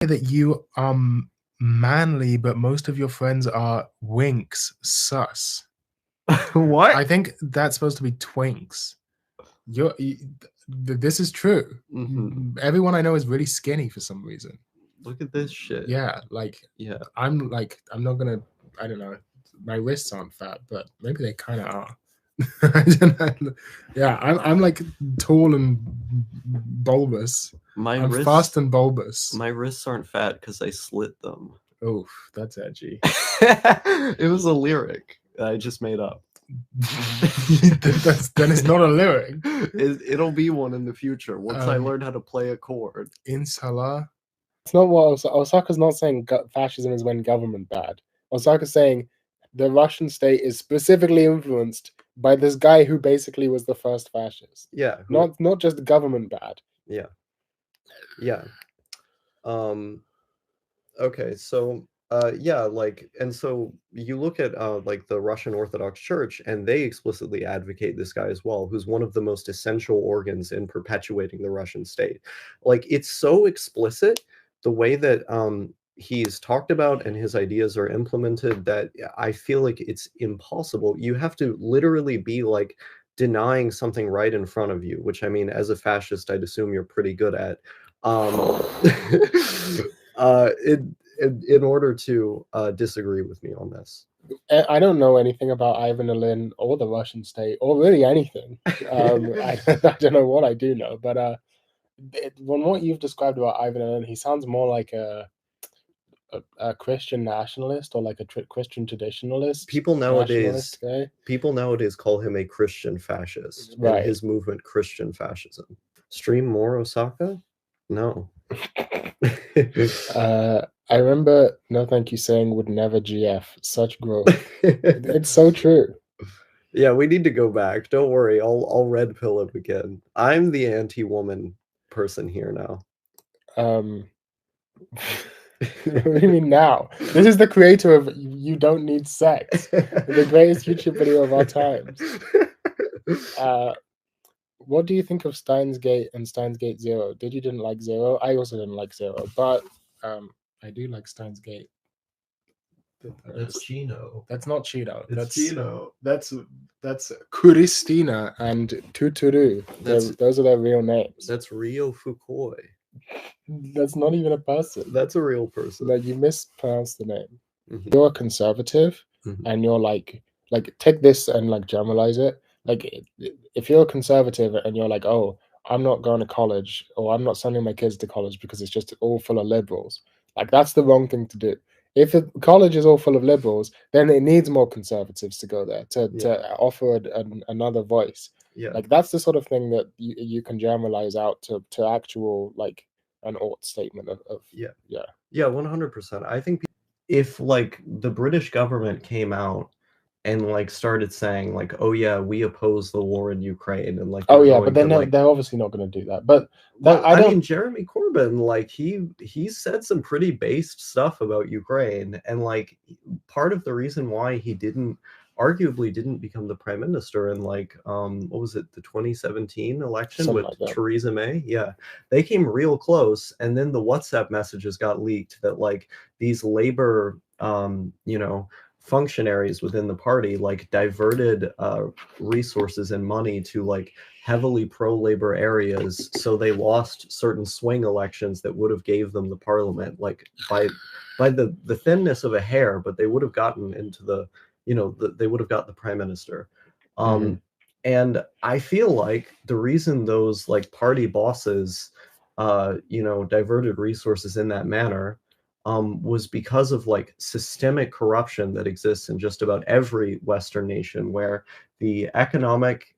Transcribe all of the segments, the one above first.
that you are manly, but most of your friends are winks. Sus. What? I think that's supposed to be twinks. This is true. Everyone I know is really skinny for some reason. Look at this shit. Yeah, like I'm not gonna. I don't know. My wrists aren't fat, but maybe they kind of are. I don't know. Yeah, I'm like tall and bulbous. I'm fast and bulbous. My wrists aren't fat because I slit them. Oof, that's edgy. It was a lyric I just made up. Then it's not a lyric. It'll be one in the future once I learn how to play a chord. Inshallah. It's not what Osaka's not saying. Fascism is when government bad. Osaka's saying the Russian state is specifically influenced by this guy who basically was the first fascist. Yeah. Not just government bad. Yeah. Yeah. Okay, so yeah, like, and so you look at like the Russian Orthodox Church, and they explicitly advocate this guy as well, who's one of the most essential organs in perpetuating the Russian state. Like, it's so explicit the way that he's talked about and his ideas are implemented that I feel like it's impossible. You have to literally be like denying something right in front of you, which, I mean, as a fascist, I'd assume you're pretty good at. In order to disagree with me on this. I don't know anything about Ivan Ilyin or the Russian state or really anything. I don't know what I do know, but from what you've described about Ivan Ilyin, he sounds more like a Christian nationalist or like a Christian traditionalist. People nowadays call him a Christian fascist, right? And his movement, Christian fascism. Stream more Osaka? No. I remember N0thanky0u saying would never GF. Such growth. It's so true. Yeah, we need to go back. Don't worry, I'll red pill him again. I'm the anti-woman person here now. What do you mean now? This is the creator of You Don't Need Sex, the greatest YouTube video of our times. What do you think of Steins Gate and Steins Gate Zero? You didn't like Zero? I also didn't like Zero, but I do like Steins Gate. That's Chino. That's not Chino. That's Chino. That's Christina and Tuturu. Those are their real names. That's Rio Fukui. That's not even a person. That's a real person. No, you mispronounced the name. You're a conservative, and you're like take this and like generalize it. Like, if you're a conservative and you're like, oh, I'm not going to college, or I'm not sending my kids to college because it's just all full of liberals, like, that's the wrong thing to do. If college is all full of liberals, then it needs more conservatives to go there to offer another voice. Yeah, like, that's the sort of thing that you can generalize out to actual, like, an ought statement of 100%. I think if like the British government came out and like started saying like, oh yeah, we oppose the war in Ukraine, and like, oh yeah, but then they're obviously not going to do that. But I mean, Jeremy Corbyn, like he said some pretty based stuff about Ukraine, and like part of the reason why he arguably didn't become the prime minister in like what was it, the 2017 election with Theresa May? Yeah, they came real close, and then the WhatsApp messages got leaked that like these labor functionaries within the party like diverted resources and money to like heavily pro-labor areas, so they lost certain swing elections that would have gave them the parliament like by the thinness of a hair, but they would have gotten into the they would have got the prime minister. And I feel like the reason those like party bosses diverted resources in that manner was because of like systemic corruption that exists in just about every Western nation, where the economic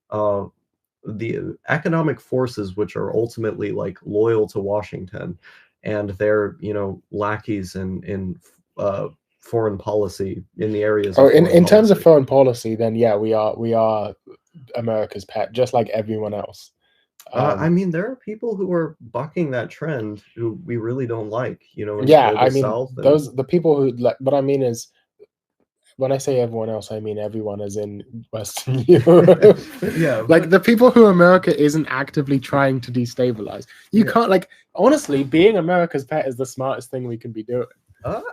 forces, which are ultimately like loyal to Washington and their lackeys in foreign policy in the areas. Oh, in terms of foreign policy, then yeah, we are America's pet, just like everyone else. I mean, there are people who are bucking that trend who we really don't like, yeah, I mean, the people who like. What I mean is, when I say everyone else, I mean everyone as in Western Europe. Yeah, like the people who America isn't actively trying to destabilize. You can't, like, honestly, being America's pet is the smartest thing we can be doing.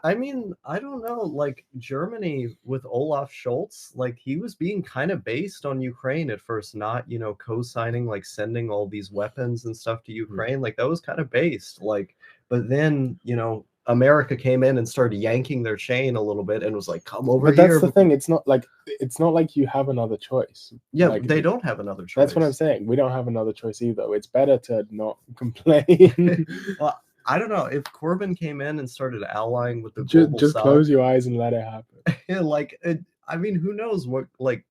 I mean, I don't know. Like Germany with Olaf Scholz, like he was being kind of based on Ukraine at first, not, co-signing, like sending all these weapons and stuff to Ukraine. Like that was kind of based. Like, but then, America came in and started yanking their chain a little bit and was like, come over But here. that's the thing. It's not like you have another choice. Yeah, like, they don't have another choice. That's what I'm saying. We don't have another choice either. It's better to not complain. Well, I don't know if Corbyn came in and started allying with the global just South. close your eyes and let it happen. Like, I mean, who knows what, like,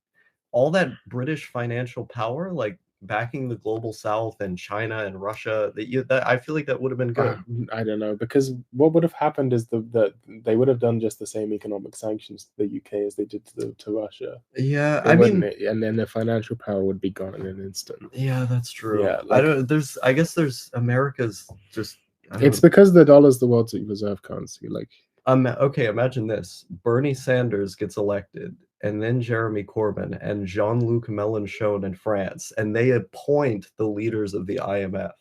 all that British financial power, like backing the global South and China and Russia, that I feel like that would have been good. I don't know, because what would have happened is that they would have done just the same economic sanctions to the UK as they did to Russia. Yeah, I mean, and then their financial power would be gone in an instant. Yeah, that's true. Yeah, I guess there's America's just. It's because the dollar's the world's reserve currency. Like, okay, imagine this: Bernie Sanders gets elected, and then Jeremy Corbyn and Jean-Luc Mélenchon in France, and they appoint the leaders of the IMF.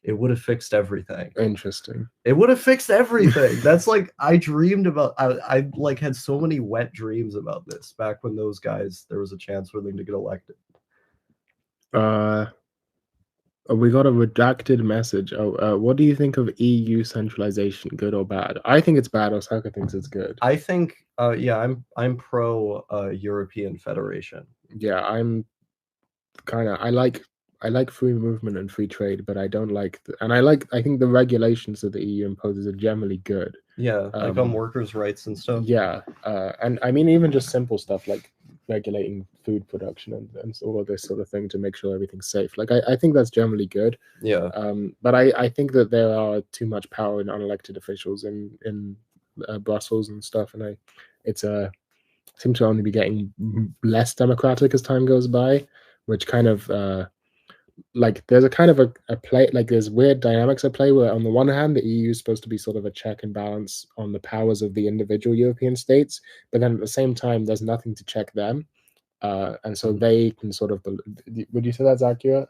It would have fixed everything. Interesting. It would have fixed everything. That's like I dreamed about. I like had so many wet dreams about this back when those guys. There was a chance for them to get elected. We got a redacted message. What do you think of EU centralization? Good or bad? I think it's bad. Osaka thinks it's good. I think, yeah, I'm pro European Federation. Yeah, I'm kind of. I like free movement and free trade, but I don't like. I think the regulations that the EU imposes are generally good. Yeah, like on workers' rights and stuff. Yeah, and I mean even just simple stuff like regulating food production and all of this sort of thing to make sure everything's safe. Like I think that's generally good. Yeah. But I think that there are too much power in unelected officials in Brussels and stuff, and it's seems to only be getting less democratic as time goes by, which kind of like there's a kind of a play, like there's weird dynamics at play where on the one hand the EU is supposed to be sort of a check and balance on the powers of the individual European states, but then at the same time there's nothing to check them, and so they can sort of. Would you say that's accurate?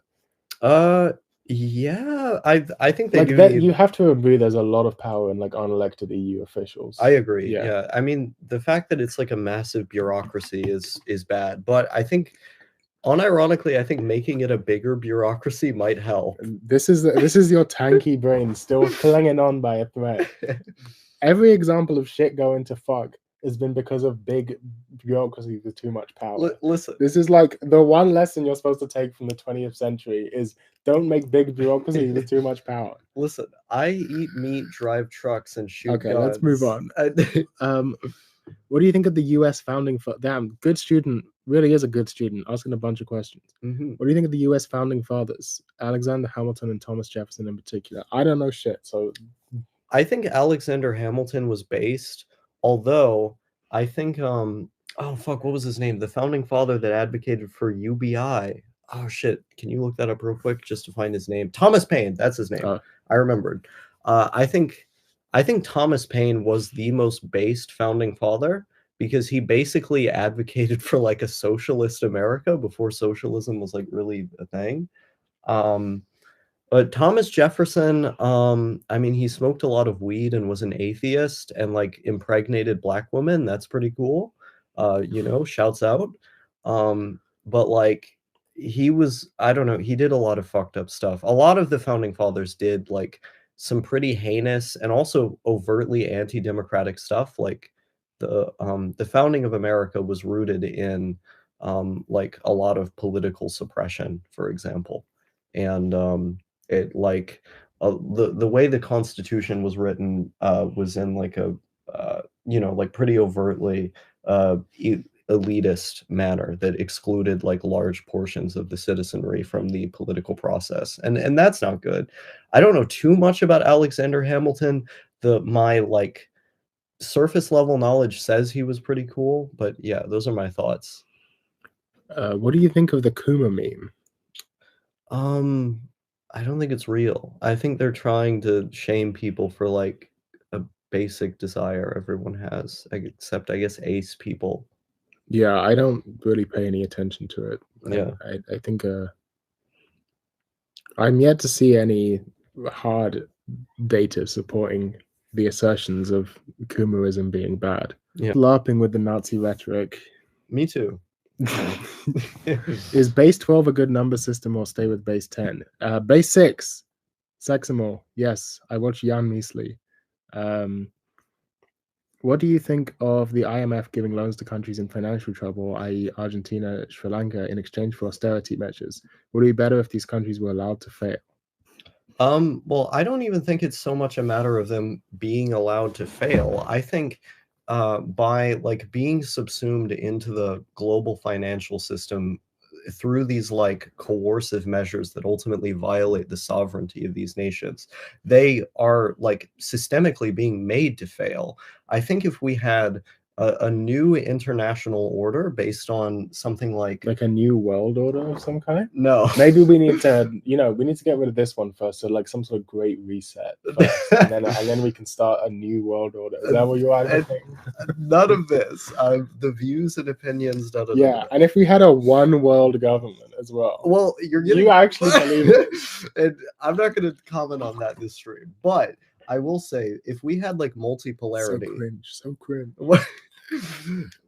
Yeah, I think they like do that. need... You have to agree there's a lot of power in like unelected EU officials. I agree. Yeah. I mean the fact that it's like a massive bureaucracy is bad, but I think. Unironically, I think making it a bigger bureaucracy might help. This is your tanky brain still clinging on by a thread. Every example of shit going to fuck has been because of big bureaucracy with too much power. Listen, this is like the one lesson you're supposed to take from the 20th century is don't make big bureaucracy with too much power. Listen, I eat meat, drive trucks, and shoot guns. Okay, let's move on. What do you think of the U.S. founding? Damn, good student. Really is a good student, asking a bunch of questions. What do you think of the U.S. founding fathers, Alexander Hamilton and Thomas Jefferson in particular? I don't know shit, so I think Alexander Hamilton was based, although I think oh fuck, what was his name? The founding father that advocated for UBI. Oh shit, can you look that up real quick just to find his name? Thomas Paine, that's his name. I remembered. I think Thomas Paine was the most based founding father because he basically advocated for like a socialist America before socialism was like really a thing. But Thomas Jefferson, I mean, he smoked a lot of weed and was an atheist and like impregnated black women. That's pretty cool. Shouts out. But like he was, I don't know, he did a lot of fucked up stuff. A lot of the founding fathers did like some pretty heinous and also overtly anti-democratic stuff. Like the founding of America was rooted in like a lot of political suppression, for example. And it like the way the Constitution was written was in like a like pretty overtly elitist manner that excluded like large portions of the citizenry from the political process, and that's not good. I don't know too much about Alexander Hamilton. My like surface level knowledge says he was pretty cool, but yeah, those are my thoughts. What do you think of the Kuma meme? I don't think it's real. I think they're trying to shame people for like basic desire everyone has, except I guess ace people. Yeah, I don't really pay any attention to it. Yeah. I think I'm yet to see any hard data supporting the assertions of Kumarism being bad. Yeah. LARPing with the Nazi rhetoric. Me too. Is base 12 a good number system, or stay with base 10? Base 6. Sexamal. Yes, I watch Jan Measley. What do you think of the IMF giving loans to countries in financial trouble, i.e. Argentina, Sri Lanka, in exchange for austerity measures? Would it be better if these countries were allowed to fail? Well, I don't even think it's so much a matter of them being allowed to fail. I think by like being subsumed into the global financial system through these like coercive measures that ultimately violate the sovereignty of these nations, they are like systemically being made to fail. I think if we had a new international order based on something like a new world order of some kind? No. Maybe we need to, we need to get rid of this one first. So like some sort of great reset first, and then we can start a new world order. Is that what you're advocating? None of this. The views and opinions. Yeah, and if we had a one world government as well. Well, you actually believe it. And I'm not going to comment on that this stream, but I will say if we had like multipolarity. So cringe.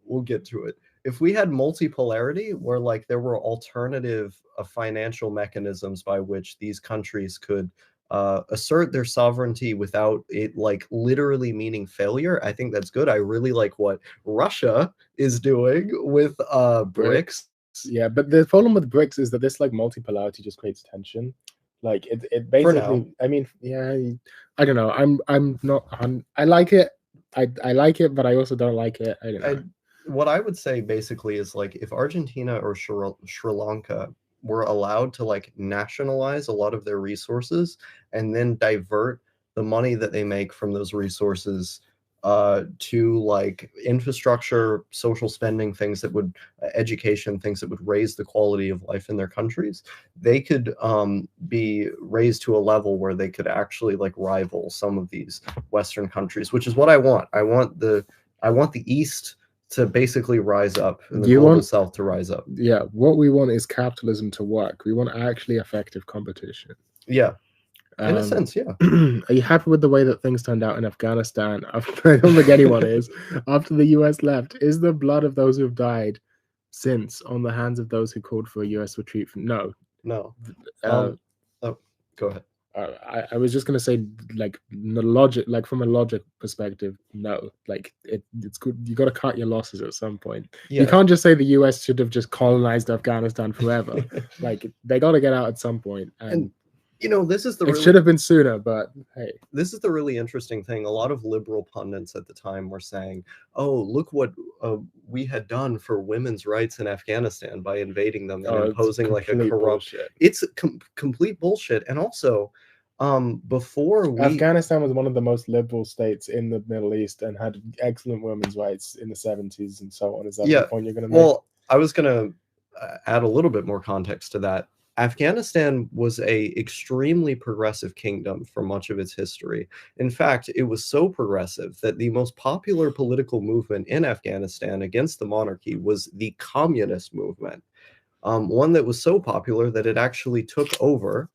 We'll get to it. If we had multipolarity where like there were alternative financial mechanisms by which these countries could assert their sovereignty without it like literally meaning failure, I think that's good. I really like what Russia is doing with BRICS. Yeah, but the problem with BRICS is that this like multipolarity just creates tension. Like it basically, I mean, yeah, I don't know. I like it. I like it, but I also don't like it. I don't know. What I would say basically is like if Argentina or Sri Lanka were allowed to like nationalize a lot of their resources and then divert the money that they make from those resources to like infrastructure, social spending, things that would education, things that would raise the quality of life in their countries, they could be raised to a level where they could actually like rival some of these Western countries, which is what I want. I want the East to basically rise up and the global South to rise up. Yeah, what we want is capitalism to work. We want actually effective competition. Yeah. In a sense, yeah. Are you happy with the way that things turned out in Afghanistan? I don't think anyone is. After the US left, is the blood of those who have died since on the hands of those who called for a US retreat? No. No. Go ahead. I was just gonna say, like the logic, like from a logic perspective, no. Like it's good. You got to cut your losses at some point. Yeah. You can't just say the US should have just colonized Afghanistan forever. Like they got to get out at some point. And this is it should have been sooner, but hey. This is the really interesting thing. A lot of liberal pundits at the time were saying, oh, look what we had done for women's rights in Afghanistan by invading them and imposing like a corrupt bullshit. It's complete bullshit. And also, before Afghanistan was one of the most liberal states in the Middle East and had excellent women's rights in the 70s and so on. Is that the point you're going to make? Well, I was going to add a little bit more context to that. Afghanistan was a extremely progressive kingdom for much of its history. In fact, it was so progressive that the most popular political movement in Afghanistan against the monarchy was the communist movement. One that was so popular that it actually took over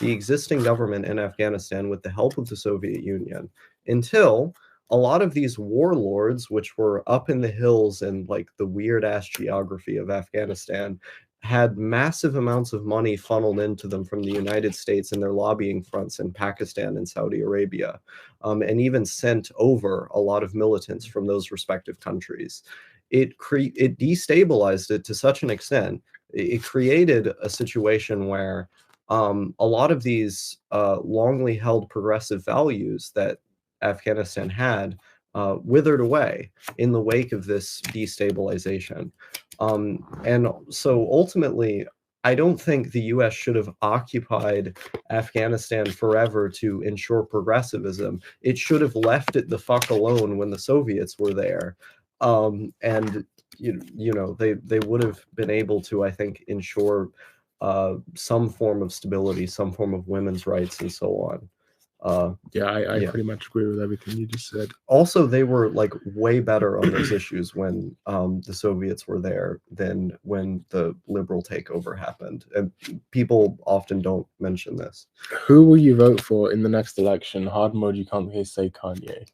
the existing government in Afghanistan with the help of the Soviet Union, until a lot of these warlords, which were up in the hills and like the weird ass geography of Afghanistan, had massive amounts of money funneled into them from the United States and their lobbying fronts in Pakistan and Saudi Arabia, and even sent over a lot of militants from those respective countries. It destabilized it to such an extent. It created a situation where a lot of these longly held progressive values that Afghanistan had withered away in the wake of this destabilization. And so ultimately, I don't think the US should have occupied Afghanistan forever to ensure progressivism. It should have left it the fuck alone when the Soviets were there. And they would have been able to, I think, ensure some form of stability, some form of women's rights, and so on. Yeah, I pretty much agree with everything you just said. Also, they were like way better on those issues when the Soviets were there than when the liberal takeover happened. And people often don't mention this. Who will you vote for in the next election? Hard mode, you can't say Kanye.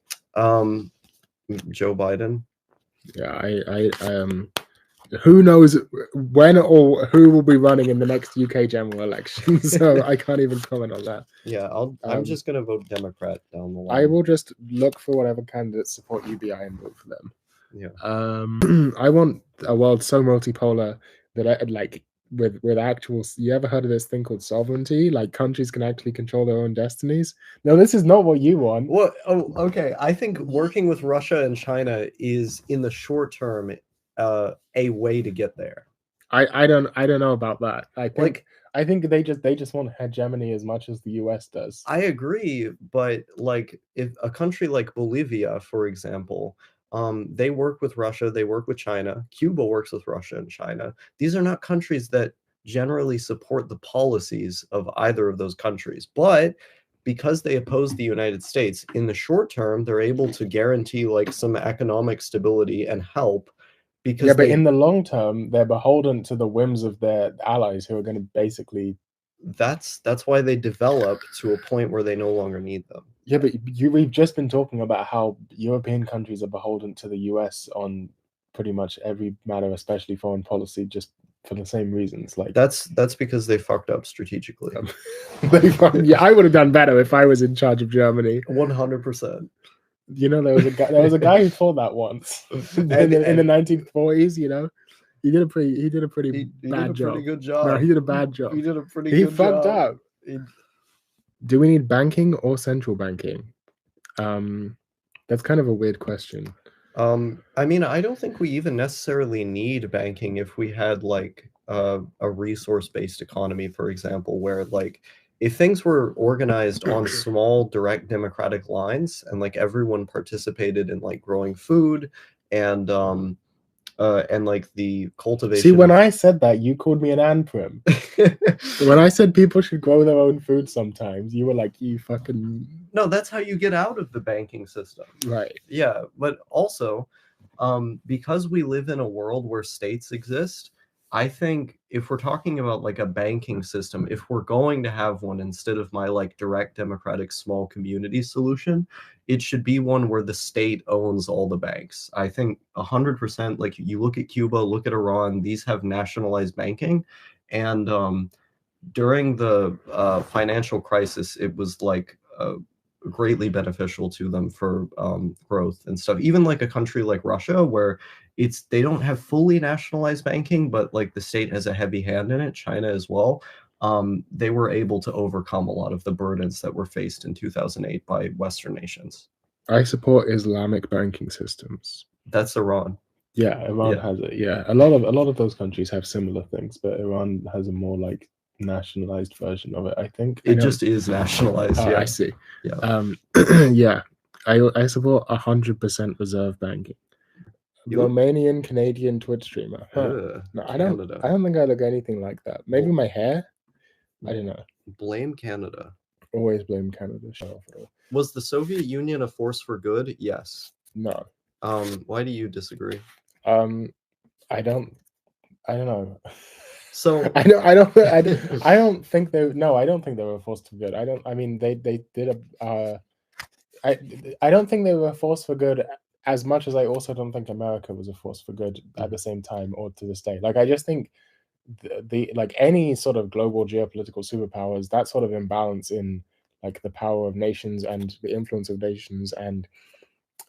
Joe Biden. Yeah, who knows when or who will be running in the next UK general election? So I can't even comment on that. Yeah, I'm just gonna vote Democrat down the line. I will just look for whatever candidates support UBI and vote for them. Yeah. I want a world so multipolar that I like with actual. You ever heard of this thing called sovereignty? Like countries can actually control their own destinies. No, this is not what you want. Well, okay. I think working with Russia and China is in the short term a way to get there. I don't know about that. I think they just want hegemony as much as the US does. I agree, but like if a country like Bolivia, for example, they work with Russia, they work with China. Cuba works with Russia and China. These are not countries that generally support the policies of either of those countries, but because they oppose the United States, in the short term, they're able to guarantee like some economic stability and help. Because yeah, but in the long term, they're beholden to the whims of their allies who are going to basically. That's why they develop to a point where they no longer need them. Yeah, but we've just been talking about how European countries are beholden to the US on pretty much every matter, especially foreign policy, just for the same reasons. Like that's because they fucked up strategically. Yeah, I would have done better if I was in charge of Germany. 100%. You know, there was a guy who thought that once in the 1940s. You know, he did a pretty bad job. Pretty good job. No, he did a bad job. He did a pretty good job. He fucked up. Do we need banking or central banking? That's kind of a weird question. I mean, I don't think we even necessarily need banking if we had like a resource-based economy, for example, where like if things were organized on small direct democratic lines and like everyone participated in like growing food and like the cultivation. See, when I said that, you called me an anprim. When I said people should grow their own food sometimes, you were like, you fucking. No, that's how you get out of the banking system. Right. Yeah, but also, because we live in a world where states exist, I think if we're talking about like a banking system, if we're going to have one instead of my like direct democratic small community solution, it should be one where the state owns all the banks. I think 100%, like you look at Cuba, look at Iran, these have nationalized banking. And during the financial crisis, it was like greatly beneficial to them for growth and stuff. Even like a country like Russia, where they don't have fully nationalized banking, but like the state has a heavy hand in it, China as well. They were able to overcome a lot of the burdens that were faced in 2008 by Western nations. I support Islamic banking systems. That's Iran. Yeah, Iran has it. Yeah, a lot of those countries have similar things, but Iran has a more like nationalized version of it. I think it just is nationalized. Yeah, I see. Yeah, yeah. I support 100% reserve banking. Romanian Canadian Twitch streamer. Huh. No, I don't think I look anything like that. Maybe my hair. I don't know. Blame Canada. Always blame Canada. Was the Soviet Union a force for good? Yes. No. Why do you disagree? I don't know. So I don't think they. No, I don't think they were a force for good. I mean, they did a. I don't think they were a force for good as much as I also don't think America was a force for good at the same time or to this day. Like I just think the like any sort of global geopolitical superpowers, that sort of imbalance in like the power of nations and the influence of nations, and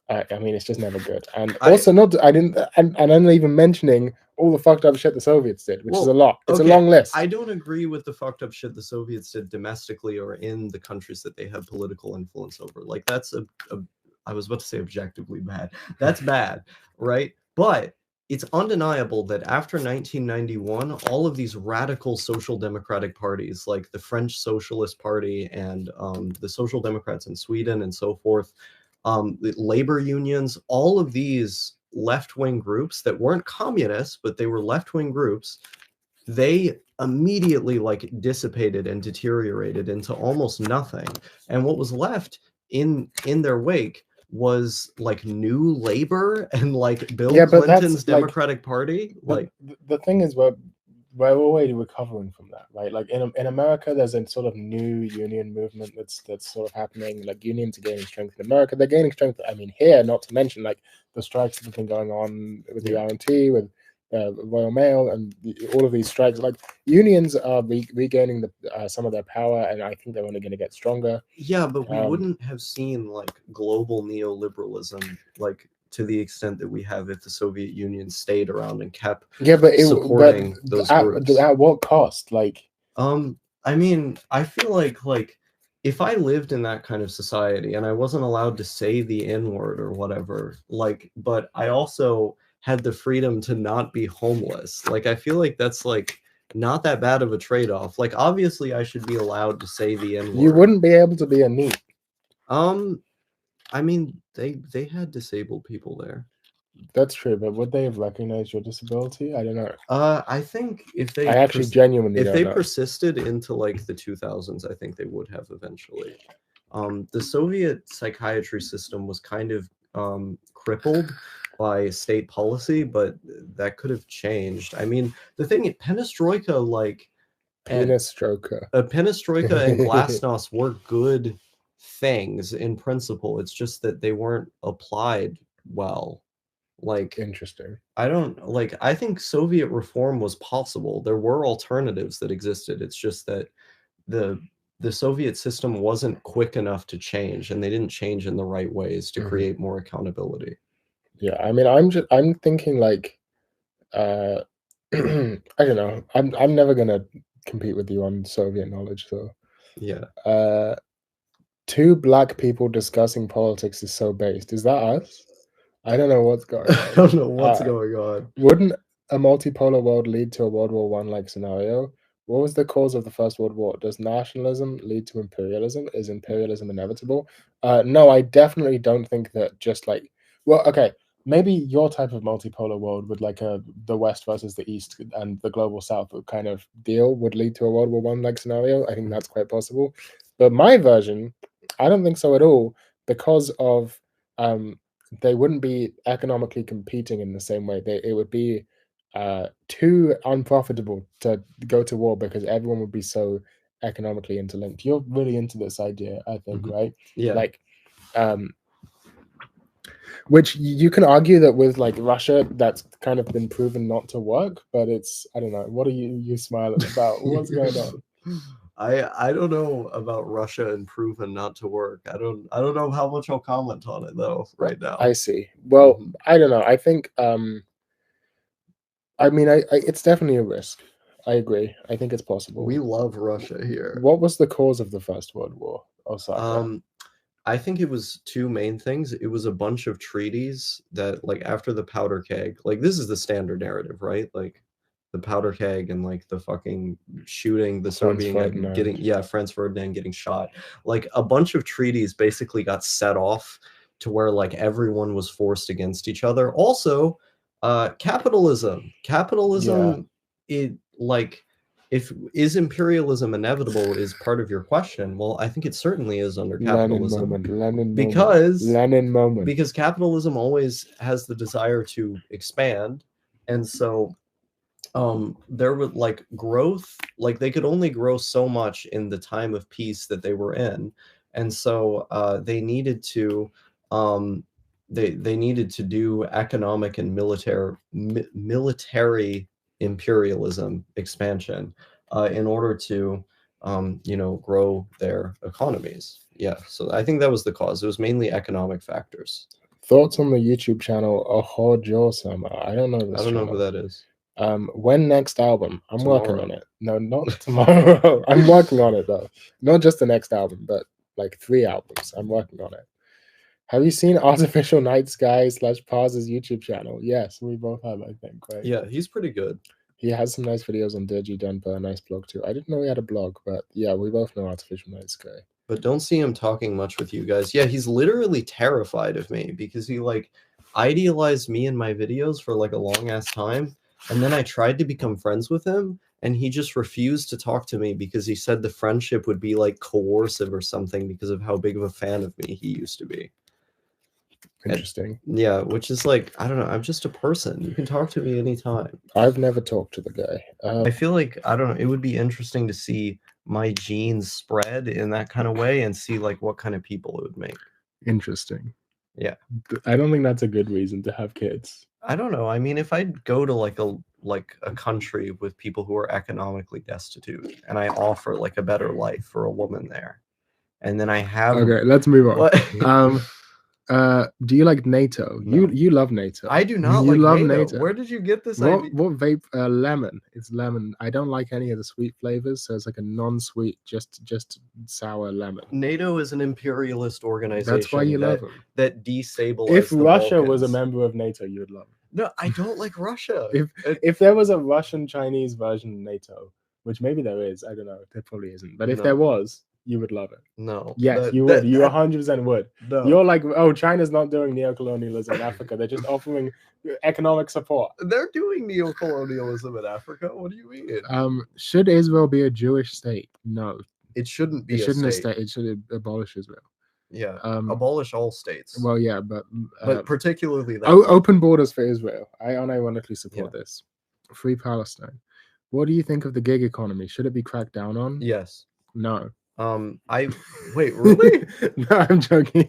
I mean it's just never good. And also I'm not even mentioning all the fucked up shit the Soviets did, which is a lot. It's a long list. I don't agree with the fucked up shit the Soviets did domestically or in the countries that they had political influence over. Like that's I was about to say objectively bad. That's bad, right? But it's undeniable that after 1991, all of these radical social democratic parties, like the French Socialist Party and the Social Democrats in Sweden and so forth, the labor unions, all of these left-wing groups that weren't communists, but they were left-wing groups, they immediately like dissipated and deteriorated into almost nothing. And what was left in their wake was like New Labor and like Bill Yeah, but Clinton's that's like Democratic Party. Like the thing is, we're already recovering from that, right? Like in America, there's a sort of new union movement that's sort of happening. Like unions are gaining strength in America. They're gaining strength. I mean, here, not to mention like the strikes that have been going on with the RT, with Royal Mail, and all of these strikes. Like unions are regaining some of their power, and I think they're only going to get stronger. Yeah, but we wouldn't have seen like global neoliberalism like to the extent that we have if the Soviet Union stayed around and kept supporting those groups. At what cost? Like, I mean, I feel like if I lived in that kind of society and I wasn't allowed to say the N-word or whatever, like, but I also had the freedom to not be homeless. Like, I feel like that's like not that bad of a trade-off. Like, obviously, I should be allowed to say the N-word. You wouldn't be able to be a NEET. I mean, they had disabled people there. That's true, but would they have recognized your disability? I don't know. I think if they actually genuinely if they persisted into like the 2000s, I think they would have eventually. The Soviet psychiatry system was kind of crippled by state policy, but that could have changed. I mean, the thing perestroika, like perestroika and glasnost were good things in principle. It's just that they weren't applied well. Like, interesting. I think Soviet reform was possible. There were alternatives that existed. It's just that the Soviet system wasn't quick enough to change, and they didn't change in the right ways to create more accountability. Yeah, I mean, I'm thinking like, I don't know. I'm never gonna compete with you on Soviet knowledge, though. Yeah. Two black people discussing politics is so based. Is that us? I don't know what's going on. I don't know what's going on. Wouldn't a multipolar world lead to a World War I like scenario? What was the cause of the First World War? Does nationalism lead to imperialism? Is imperialism inevitable? No, I definitely don't think that just like, well, okay, maybe your type of multipolar world with like the West versus the East and the global South kind of deal would lead to a World War I like scenario. I think that's quite possible. But my version, I don't think so at all, because of they wouldn't be economically competing in the same way. It would be too unprofitable to go to war because everyone would be so economically interlinked. You're really into this idea, I think, right? Yeah. Like, which you can argue that with like Russia, that's kind of been proven not to work. But it's, I don't know. What are you smiling about? What's going on? I don't know about Russia and proven not to work. I don't know how much I'll comment on it though right now. I see. Well, I don't know. I think I mean, it's definitely a risk. I agree. I think it's possible. We love Russia here. What was the cause of the First World War, Osaka? I think it was two main things. It was a bunch of treaties that, like, after the powder keg, like, this is the standard narrative, right? Like, the powder keg and like the fucking shooting, the Serbian getting Franz Ferdinand getting shot. Like, a bunch of treaties basically got set off to where like everyone was forced against each other. Also, capitalism, it like, is imperialism inevitable is part of your question. Well, I think it certainly is under capitalism. Lenin moment. Because capitalism always has the desire to expand, and so there was like growth, like they could only grow so much in the time of peace that they were in, and so they needed to they needed to do economic and military imperialism expansion in order to grow their economies. Yeah, so I think that was the cause. It was mainly economic factors. Thoughts on the YouTube channel Ohojo-sama? I don't know this. I don't know who that is. When next album? I'm working on it. No, not tomorrow. I'm working on it though. Not just the next album, but like 3 albums. I'm working on it. Have you seen Artificial Night Sky / Pars's YouTube channel? Yes, we both have, I think, right? Yeah, he's pretty good. He has some nice videos on Dirgy Dunper, a nice blog too. I didn't know he had a blog, but yeah, we both know Artificial Night Sky. But don't see him talking much with you guys. Yeah, he's literally terrified of me because he like idealized me in my videos for like a long ass time. And then I tried to become friends with him, and he just refused to talk to me because he said the friendship would be like coercive or something because of how big of a fan of me he used to be. Interesting. And, yeah, which is like, I don't know, I'm just a person. You can talk to me anytime. I've never talked to the guy. I feel like, I don't know, it would be interesting to see my genes spread in that kind of way and see like what kind of people it would make. Interesting. Yeah. I don't think that's a good reason to have kids. I don't know. I mean, if I'd go to like a country with people who are economically destitute and I offer like a better life for a woman there, and then I have Okay, let's move on. Do you like NATO? No. You love NATO. I do not you like love NATO. Where did you get this idea? What vape? Lemon. It's lemon. I don't like any of the sweet flavors, so it's like a non-sweet, just sour lemon. NATO is an imperialist organization. That's why you love them. That destabilized. If the Russia Balkans. was a member of NATO, you would love it. No, I don't like Russia. If there was a Russian-Chinese version of NATO, which maybe there is, I don't know. There probably isn't. But if there was, you would love it. No. Yes, you would. You 100% would. No. You're like, oh, China's not doing neocolonialism in Africa. They're just offering economic support. They're doing neocolonialism in Africa. What do you mean? Should Israel be a Jewish state? No. It shouldn't be a state. It should abolish Israel. Yeah. Abolish all states. Well, yeah, but particularly that. Open borders for Israel. I unironically support this. Free Palestine. What do you think of the gig economy? Should it be cracked down on? Yes. No. Wait, really? No, I'm joking.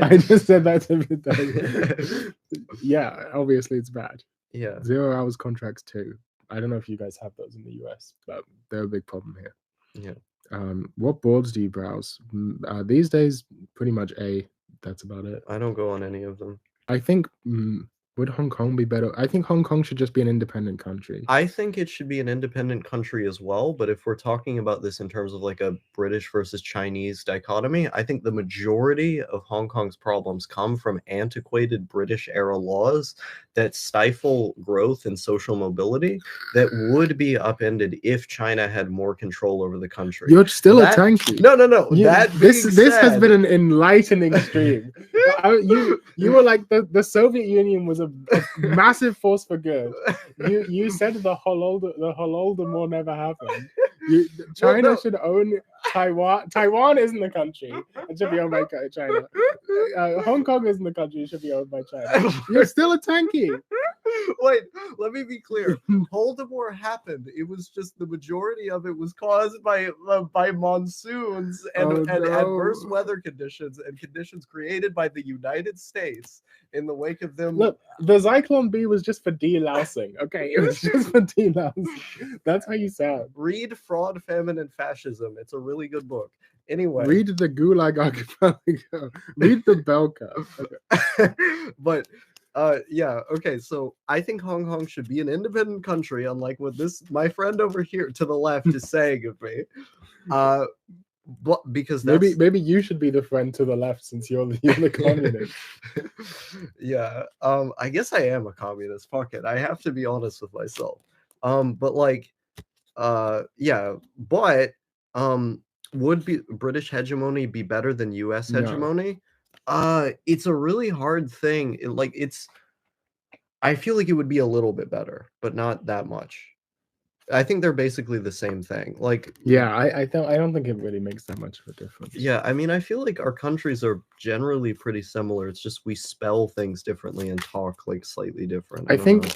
I just said that to be Yeah, obviously it's bad. Yeah. 0 hours contracts too. I don't know if you guys have those in the US, but they're a big problem here. Yeah. What boards do you browse? These days, pretty much that's about it. I don't go on any of them. I think would Hong Kong be better? I think Hong Kong should just be an independent country. I think it should be an independent country as well, but if we're talking about this in terms of like a British versus Chinese dichotomy, I think the majority of Hong Kong's problems come from antiquated British-era laws that stifle growth and social mobility that would be upended if China had more control over the country. You're still a tanky. No. This has been an enlightening stream. You were like the Soviet Union was a massive force for good. You said the Holodomor never happened. China should own Taiwan. Taiwan isn't a country. It should be owned by China. Hong Kong isn't a country. It should be owned by China. You're still a tanky. Wait, let me be clear. Holodomor happened. It was just the majority of it was caused by monsoons and adverse weather conditions and conditions created by the United States in the wake of them. Look, the Zyklon B was just for delousing. Okay, it was just for delousing. That's how you sound. Read Fraud, Famine, and Fascism. It's a really good book. Anyway, read the Gulag Archipelago. Read the Bell Curve. Okay. But yeah, okay, so I think Hong Kong should be an independent country, unlike what my friend over here to the left is saying of me. But because maybe you should be the friend to the left since you're the communist. Yeah, I guess I am a communist. Fuck it, I have to be honest with myself. But like, yeah, but would British hegemony be better than U.S. hegemony? No. It's a really hard thing. I feel like it would be a little bit better, but not that much. I think they're basically the same thing. Like, yeah, I don't think it really makes that much of a difference. Yeah, I mean, I feel like our countries are generally pretty similar. It's just we spell things differently and talk like slightly different. I think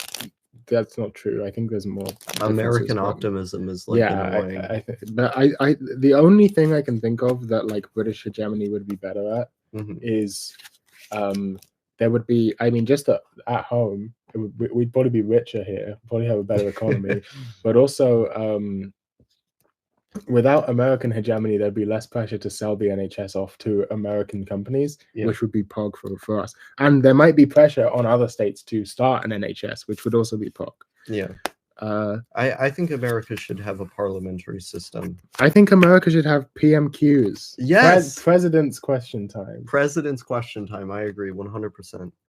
that's not true. I think there's more. American optimism is like annoying. But the only thing I can think of that like British hegemony would be better at is there would be, I mean, just at home, we'd probably be richer here, probably have a better economy, but also without American hegemony, there'd be less pressure to sell the NHS off to American companies, which would be POG for us. And there might be pressure on other states to start an NHS, which would also be POG. Yeah. I think America should have a parliamentary system. I think America should have PMQs. Yes. President's question time. President's question time. I agree 100%.